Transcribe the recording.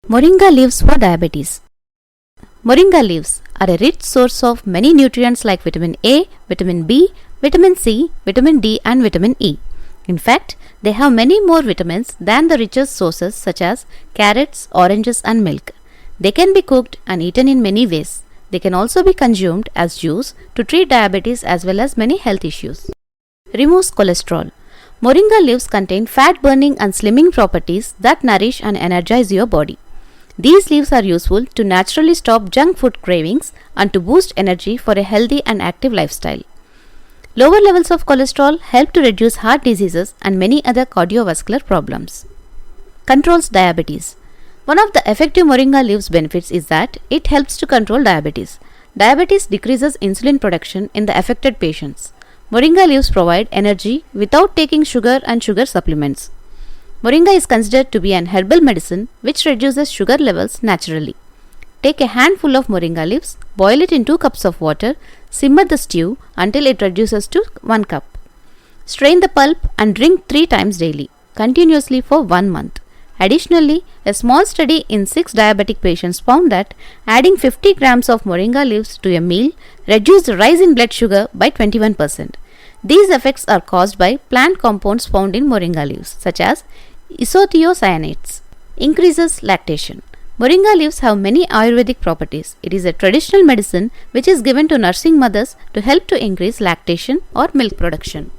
Moringa leaves for diabetes. Moringa leaves are a rich source of many nutrients like vitamin A, vitamin B, vitamin C, vitamin D and vitamin E. In fact, they have many more vitamins than the richest sources such as carrots, oranges and milk. They can be cooked and eaten in many ways. They can also be consumed as juice to treat diabetes as well as many health issues. Removes cholesterol. Moringa leaves contain fat-burning and slimming properties that nourish and energize your body. These leaves are useful to naturally stop junk food cravings and to boost energy for a healthy and active lifestyle. Lower levels of cholesterol help to reduce heart diseases and many other cardiovascular problems. Controls diabetes. One of the effective moringa leaves benefits is that it helps to control diabetes. Diabetes decreases insulin production in the affected patients. Moringa leaves provide energy without taking sugar and sugar supplements. Moringa is considered to be an herbal medicine which reduces sugar levels naturally. Take a handful of moringa leaves, boil it in 2 cups of water, simmer the stew until it reduces to 1 cup. Strain the pulp and drink 3 times daily, continuously for 1 month. Additionally, a small study in 6 diabetic patients found that adding 50 grams of moringa leaves to a meal reduced the rise in blood sugar by 21%. These effects are caused by plant compounds found in moringa leaves, such as isothiocyanates. Increases lactation. Moringa leaves have many Ayurvedic properties. It is a traditional medicine which is given to nursing mothers to help to increase lactation or milk production.